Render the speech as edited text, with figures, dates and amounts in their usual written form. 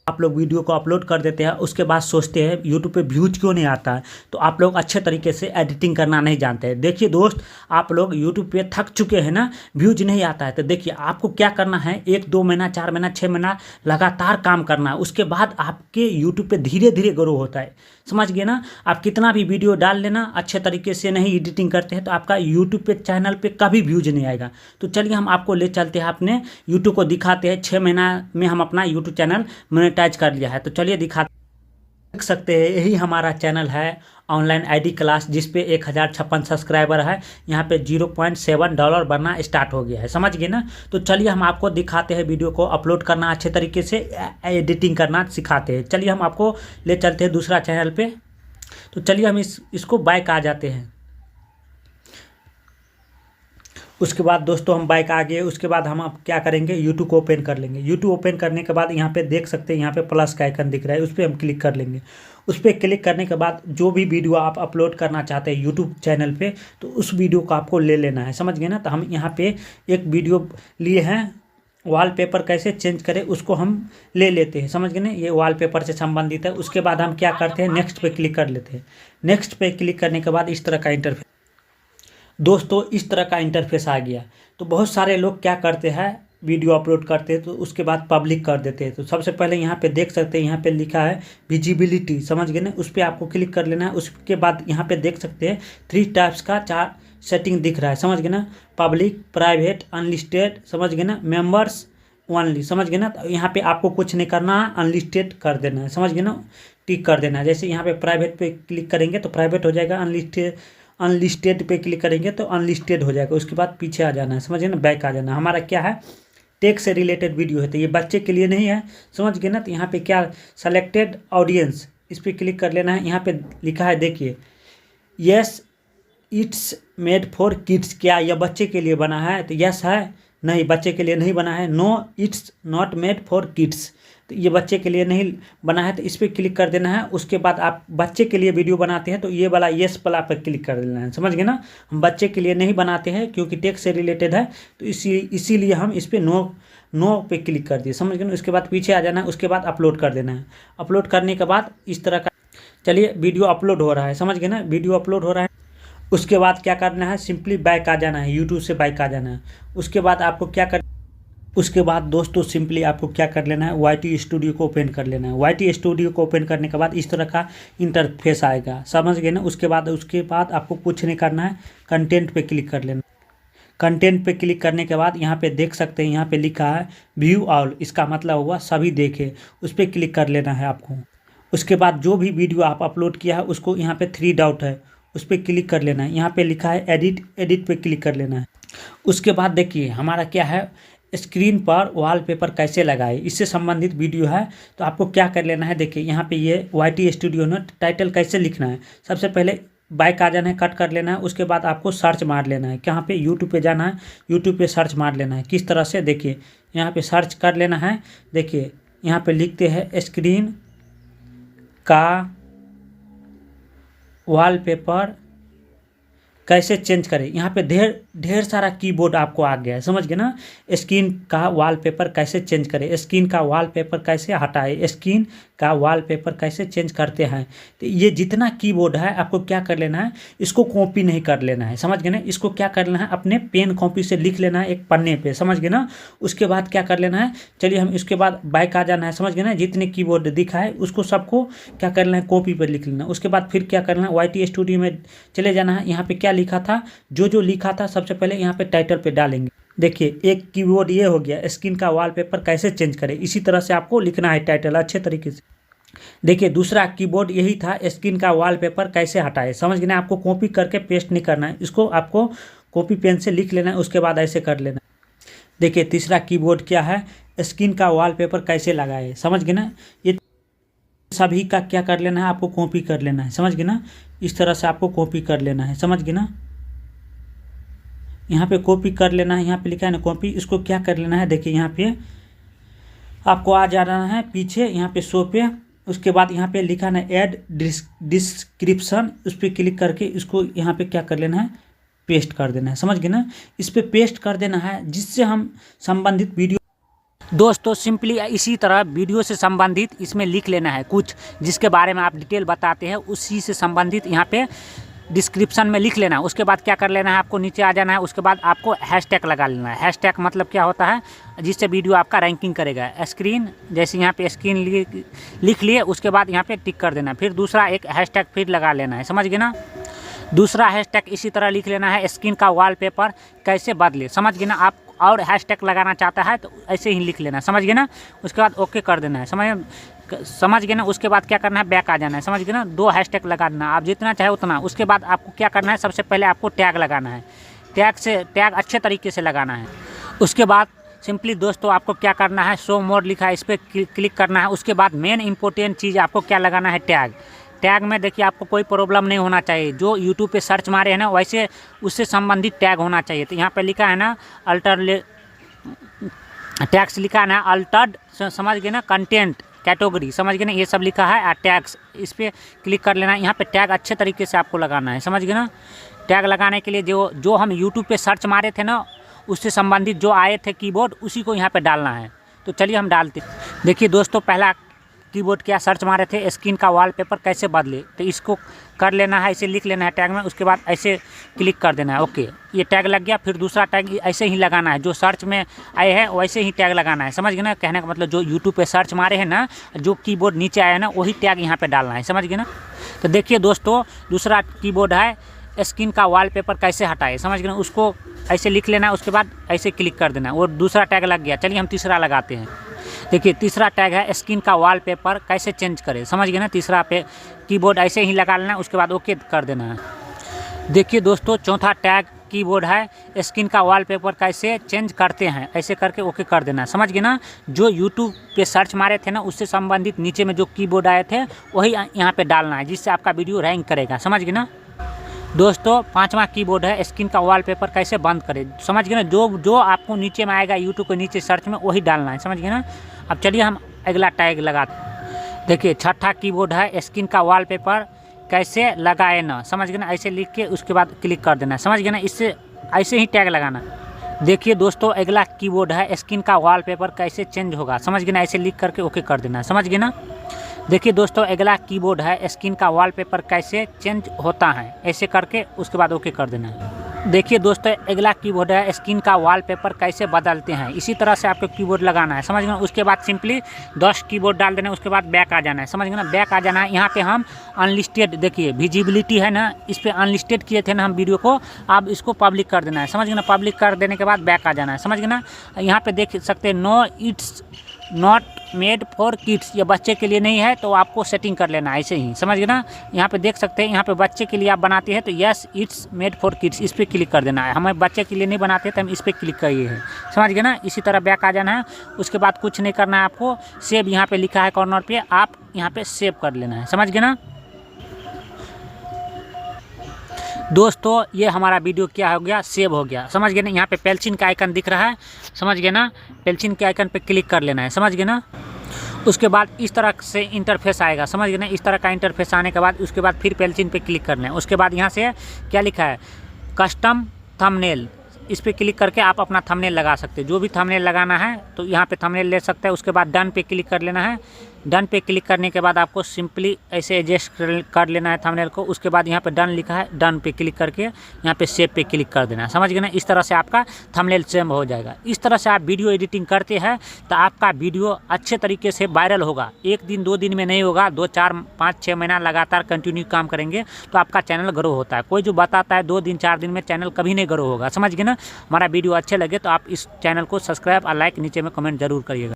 आप लोग वीडियो को अपलोड कर देते हैं, उसके बाद सोचते हैं यूट्यूब पे व्यूज क्यों नहीं आता है, तो आप लोग अच्छे तरीके से एडिटिंग करना नहीं जानते हैं। देखिए दोस्त, आप लोग यूट्यूब पे थक चुके हैं ना, व्यूज नहीं आता है, तो देखिए आपको क्या करना है, 1-2 महीना 4 महीना 6 महीना लगातार काम करना है, उसके बाद आपके यूट्यूब पे धीरे धीरे ग्रो होता है। समझ गए ना। आप कितना भी वीडियो डाल लेना, अच्छे तरीके से नहीं एडिटिंग करते हैं तो आपका यूट्यूब पे चैनल पे कभी व्यूज नहीं आएगा। तो चलिए हम आपको ले चलते हैं, अपने यूट्यूब को दिखाते हैं। 6 महीना में हम अपना यूट्यूब चैनल मोनेटाइज कर लिया है, तो चलिए देख सकते हैं यही हमारा चैनल है ऑनलाइन आईडी क्लास, जिस पे 1056 सब्सक्राइबर है। यहाँ पे $0.7 बनना स्टार्ट हो गया है। समझ गए ना। तो चलिए हम आपको दिखाते हैं, वीडियो को अपलोड करना अच्छे तरीके से, एडिटिंग करना सिखाते हैं। चलिए हम आपको ले चलते हैं दूसरा चैनल पे। तो चलिए हम इसको बैक आ जाते हैं। उसके बाद दोस्तों हम बैक आ गए। उसके बाद हम अब क्या करेंगे, यूट्यूब को ओपन कर लेंगे। यूट्यूब ओपन करने के बाद यहाँ पे देख सकते हैं, यहाँ पे प्लस का आइकन दिख रहा है, उस पर हम क्लिक कर लेंगे। उस पर क्लिक करने के बाद जो भी वीडियो आप अपलोड करना चाहते हैं यूट्यूब चैनल पे, तो उस वीडियो को आपको ले लेना है। समझ गए ना। तो हम यहाँ पे एक वीडियो लिए हैं, वॉलपेपर कैसे चेंज करें उसको हम ले लेते हैं। समझ गए ना, ये वॉलपेपर से संबंधित है। उसके बाद हम क्या करते हैं, नेक्स्ट पे क्लिक कर लेते हैं। नेक्स्ट पे क्लिक करने के बाद इस तरह का इंटरफेस, दोस्तों इस तरह का इंटरफेस आ गया। तो बहुत सारे लोग क्या करते हैं, वीडियो अपलोड करते हैं तो उसके बाद पब्लिक कर देते हैं। तो सबसे पहले यहाँ पे देख सकते हैं, यहाँ पे लिखा है विजिबिलिटी। समझ गए ना, उस पर आपको क्लिक कर लेना है। उसके बाद यहाँ पे देख सकते हैं 3 टाइप्स का 4 सेटिंग दिख रहा है। समझ गए ना, पब्लिक, प्राइवेट, अनलिस्टेड, समझ गए ना, मेंबर्स ओनली। समझ गए ना। तो यहाँ पे आपको कुछ नहीं करना है, अनलिस्टेड कर देना है। समझ गए ना, टिक कर देना है। जैसे यहाँ पे प्राइवेट पे क्लिक करेंगे तो प्राइवेट हो जाएगा, अनलिस्टेड पे क्लिक करेंगे तो अनलिस्टेड हो जाएगा। उसके बाद पीछे आ जाना है। समझिए ना, बैक आ जाना है। हमारा क्या है, टेक से रिलेटेड वीडियो है, तो ये बच्चे के लिए नहीं है। समझ गए ना। तो यहाँ पे क्या, सेलेक्टेड ऑडियंस, इस पर क्लिक कर लेना है। यहाँ पे लिखा है, देखिए, yes it's made for kids, क्या यह बच्चे के लिए बना है, तो यस है, नहीं बच्चे के लिए नहीं बना है। No it's not made for kids, तो ये बच्चे के लिए नहीं बना है, तो इस पर क्लिक कर देना है। उसके बाद आप बच्चे के लिए वीडियो बनाते हैं तो ये वाला येस वाला पर क्लिक कर देना है। समझ गए ना। हम बच्चे के लिए नहीं बनाते हैं क्योंकि टेक से रिलेटेड है, तो इसीलिए हम इस पर नो पे क्लिक कर दिए। समझ गए ना। उसके बाद पीछे आ जाना है। उसके बाद अपलोड कर देना है। अपलोड करने के बाद इस तरह का, चलिए वीडियो अपलोड हो रहा है। समझ गए ना, वीडियो अपलोड हो रहा है। उसके बाद क्या करना है, सिंपली बैक आ जाना है, यूट्यूब से बैक आ जाना है। उसके बाद आपको क्या कर, उसके बाद दोस्तों सिंपली आपको क्या कर लेना है, YT स्टूडियो को ओपन कर लेना है। YT स्टूडियो को ओपन करने के बाद इस तरह का इंटरफेस आएगा। समझ गए ना। उसके बाद आपको कुछ नहीं करना है, कंटेंट पे क्लिक कर लेना। कंटेंट पे क्लिक करने के बाद यहाँ पे देख सकते हैं, यहाँ पे लिखा है व्यू ऑल, इसका मतलब हुआ सभी देखे, उस पर क्लिक कर लेना है आपको। उसके बाद जो भी वीडियो आप अपलोड किया है उसको, यहाँ पे 3 डॉट है, उस पर क्लिक कर लेना है। यहाँ पे लिखा है एडिट पे क्लिक कर लेना है। उसके बाद देखिए हमारा क्या है, स्क्रीन पर वॉलपेपर कैसे लगाए, इससे संबंधित वीडियो है। तो आपको क्या कर लेना है, देखिए यहाँ पे ये YT स्टूडियो ने टाइटल कैसे लिखना है। सबसे पहले बैक आ जाना है, कट कर लेना है। उसके बाद आपको सर्च मार लेना है, कहाँ पे, यूट्यूब पे जाना है, यूट्यूब पे सर्च मार लेना है। किस तरह से, देखिए यहाँ पे सर्च कर लेना है। देखिए यहाँ पे लिखते हैं स्क्रीन का वॉलपेपर कैसे चेंज करें। यहाँ पे ढेर सारा कीबोर्ड आपको आ गया है। समझ गए ना। स्क्रीन का वॉलपेपर कैसे चेंज करें, स्क्रीन का वॉलपेपर कैसे हटाए, स्क्रीन का वॉलपेपर कैसे चेंज करते हैं। तो ये जितना कीबोर्ड है आपको क्या कर लेना है, इसको कॉपी नहीं कर लेना है। समझ गए ना। इसको क्या कर लेना है, अपने पेन कॉपी से लिख लेना है एक पन्ने पे। समझ गए ना। उसके बाद क्या कर लेना है, चलिए हम इसके बाद बैक आ जाना है। समझ गए ना। जितने कीबोर्ड दिखा है उसको सबको क्या कर लेना है, कॉपी पर लिख लेना। उसके बाद फिर क्या करना है, YT स्टूडियो में चले जाना है। यहाँ पे क्या लिखा था, जो लिखा था सबसे पहले यहाँ पे टाइटल पे डालेंगे। देखिए एक कीवर्ड ये हो गया, स्क्रीन का वॉलपेपर कैसे चेंज करें। इसी तरह से आपको लिखना है टाइटल अच्छे तरीके से। देखिए दूसरा कीबोर्ड यही था, स्क्रीन का वॉलपेपर कैसे हटाए। समझ गए ना। आपको कॉपी करके पेस्ट नहीं करना है, इसको आपको कॉपी पेन से लिख लेना है। उसके बाद ऐसे कर लेना। देखिए तीसरा कीबोर्ड क्या है, स्क्रीन का वॉलपेपर कैसे लगाए। समझ गए ना। ये सभी का क्या कर लेना है, आपको कॉपी कर लेना है। समझ गए ना। इस तरह से आपको कॉपी कर लेना है। समझ गए ना। यहाँ पे कॉपी कर लेना है, यहाँ पे लिखा है ना कॉपी, इसको क्या कर लेना है, देखिए यहाँ पे आपको आ जाना है पीछे, यहाँ पे शो पे। उसके बाद यहाँ पे लिखा है ऐड डिस्क्रिप्शन, उस पर क्लिक करके इसको यहाँ पे क्या कर लेना है, पेस्ट कर देना है। समझ गए ना। इस पर पेस्ट कर देना है, जिससे हम संबंधित वीडियो दोस्तों सिंपली इसी तरह वीडियो से संबंधित इसमें लिख लेना है कुछ, जिसके बारे में आप डिटेल बताते हैं उसी से संबंधित यहाँ पे डिस्क्रिप्शन में लिख लेना है। उसके बाद क्या कर लेना है, आपको नीचे आ जाना है। उसके बाद आपको हैशटैग लगा लेना है। हैशटैग मतलब क्या होता है, जिससे वीडियो आपका रैंकिंग करेगा। स्क्रीन, जैसे यहाँ पे स्क्रीन लिख लिए, उसके बाद यहाँ पे टिक कर देना। फिर दूसरा एक हैशटैग फिर लगा लेना है, समझ गए ना। दूसरा हैशटैग इसी तरह लिख लेना है, स्क्रीन का वॉलपेपर कैसे बदले, समझ गए ना। आप और हैशटैग लगाना चाहता है तो ऐसे ही लिख लेना, समझ गए ना। उसके बाद ओके कर देना है, समझ गए ना। उसके बाद क्या करना है, बैक आ जाना है, समझ गए ना। 2 हैशटैग लगा देना, आप जितना चाहे उतना। उसके बाद आपको क्या करना है, सबसे पहले आपको टैग लगाना है। टैग अच्छे तरीके से लगाना है। उसके बाद सिंपली दोस्तों आपको क्या करना है, शो मोर लिखा है, इस पर क्लिक करना है। उसके बाद मेन इंपॉर्टेंट चीज़ आपको क्या लगाना है, टैग में देखिए आपको कोई प्रॉब्लम नहीं होना चाहिए। जो यूट्यूब पे सर्च मारे हैं ना, वैसे उससे संबंधित टैग होना चाहिए। तो यहाँ पे लिखा है ना टैग्स लिखा है ना, अल्टर्ड, समझ गए ना, कंटेंट कैटेगरी, समझ गए ना, ये सब लिखा है टैग्स। इस पर क्लिक कर लेना है। यहाँ पे टैग अच्छे तरीके से आपको लगाना है, समझ गए ना। टैग लगाने के लिए जो हम यूट्यूब पे सर्च मारे थे ना, उससे संबंधित जो आए थे कीवर्ड, उसी को यहाँ पे डालना है। तो चलिए हम डालते। देखिए दोस्तों, पहला कीवर्ड क्या सर्च मारे थे, स्क्रीन का वॉलपेपर कैसे बदले। तो इसको कर लेना है, इसे लिख लेना है टैग में। उसके बाद ऐसे क्लिक कर देना है, ओके, ये टैग लग गया। फिर दूसरा टैग ऐसे ही लगाना है, जो सर्च में आए हैं वैसे ही टैग लगाना है, समझ गए ना। कहने का मतलब जो यूट्यूब पे सर्च मारे हैं ना, जो कीवर्ड नीचे आया है ना, वही टैग यहाँ पे डालना है, समझ गए ना। तो देखिए दोस्तों, दूसरा कीवर्ड है स्क्रीन का वॉलपेपर कैसे हटाए, समझ गए ना। उसको ऐसे लिख लेना है, उसके बाद ऐसे क्लिक कर देना है, और दूसरा टैग लग गया। चलिए हम तीसरा लगाते हैं। देखिए तीसरा टैग है स्क्रीन का वॉलपेपर कैसे चेंज करें, समझ गए ना। तीसरा पे कीबोर्ड ऐसे ही लगा लेना है, उसके बाद ओके कर देना है। देखिए दोस्तों, चौथा टैग कीबोर्ड है स्क्रीन का वॉलपेपर कैसे चेंज करते हैं, ऐसे करके ओके कर देना है, समझ गए ना। जो यूट्यूब पे सर्च मारे थे ना, उससे संबंधित नीचे में जो कीबोर्ड आए थे वही यहाँ पे डालना है, जिससे आपका वीडियो रैंक करेगा, समझ गए ना। दोस्तों पांचवा कीबोर्ड है स्क्रीन का वॉलपेपर कैसे बंद करें, समझ गए ना। जो आपको नीचे में आएगा यूट्यूब के नीचे सर्च में, वही डालना है, समझ गए ना। अब चलिए हम अगला टैग लगाते हैं। देखिए छठा कीबोर्ड है स्क्रीन का वॉलपेपर कैसे लगाए ना, समझ गए ना। ऐसे लिख के उसके बाद क्लिक कर देना है, समझ गए ना। इससे ऐसे ही टैग लगाना। देखिए दोस्तों, अगला कीबोर्ड है स्क्रीन का वॉलपेपर कैसे चेंज होगा, समझ गए ना। ऐसे लिख करके ओके कर देना है, समझ गए ना। देखिए दोस्तों, अगला कीबोर्ड है स्क्रीन का वॉलपेपर कैसे चेंज होता है, ऐसे करके उसके बाद ओके कर देना है। देखिए दोस्तों, अगला कीबोर्ड है स्क्रीन का वॉलपेपर कैसे बदलते हैं, इसी तरह से आपको कीबोर्ड लगाना है, समझ गए। उसके बाद सिंपली 10 कीबोर्ड डाल देना है, उसके बाद बैक आ जाना है, समझ गए ना। बैक आ जाना है। यहाँ पे हम अनलिस्टेड, देखिए विजिबिलिटी है ना, इस पर अनलिस्टेड किए थे ना हम वीडियो को, अब इसको पब्लिक कर देना है, समझ गए ना। पब्लिक कर देने के बाद बैक आ जाना है, समझ गए ना। यहाँ पे देख सकते हैं no it's not made for kids, ये बच्चे के लिए नहीं है, तो आपको सेटिंग कर लेना है ऐसे ही, समझ गए ना। यहाँ पे देख सकते हैं, यहाँ पे बच्चे के लिए आप बनाते हैं तो yes it's made for kids, इस पर क्लिक कर देना है। हमें बच्चे के लिए नहीं बनाते तो हम इस पर क्लिक करिए हैं, समझ गए ना। इसी तरह बैक आ जाना है। उसके बाद कुछ नहीं करना है आपको, सेव यहाँ पे लिखा है कॉर्नर पे, आप यहाँ पे सेव कर लेना है, समझ गए ना। दोस्तों ये हमारा वीडियो क्या हो गया, सेव हो गया, समझ गए ना। यहाँ पे पेल्चिन का आइकन दिख रहा है, समझ गए ना। पेल्चिन के आइकन पे क्लिक कर लेना है, समझ गए ना। उसके बाद इस तरह से इंटरफेस आएगा, समझ गए ना। इस तरह का इंटरफेस आने के बाद उसके बाद फिर पेल्चिन पे क्लिक करना है। उसके बाद यहाँ से क्या लिखा है, कस्टम थंबनेल, इस पर क्लिक करके आप अपना थंबनेल लगा सकते हैं। जो भी थंबनेल लगाना है तो यहाँ पे थंबनेल ले सकते हैं। उसके बाद डन पे क्लिक कर लेना है। डन पे क्लिक करने के बाद आपको सिंपली ऐसे एडजस्ट कर लेना है थंबनेल को। उसके बाद यहाँ पे डन लिखा है, डन पे क्लिक करके यहाँ पे सेव पे क्लिक कर देना है, समझ गए ना। इस तरह से आपका थंबनेल सेव हो जाएगा। इस तरह से आप वीडियो एडिटिंग करते हैं तो आपका वीडियो अच्छे तरीके से वायरल होगा। 1 दिन 2 दिन में नहीं होगा, 2 4 5 6 महीना लगातार कंटिन्यू काम करेंगे तो आपका चैनल ग्रो होता है। कोई जो बताता है 2 दिन 4 दिन में चैनल कभी नहीं ग्रो होगा, समझ गए ना। हमारा वीडियो अच्छे लगे तो आप इस चैनल को सब्सक्राइब और लाइक नीचे में कमेंट जरूर करिएगा।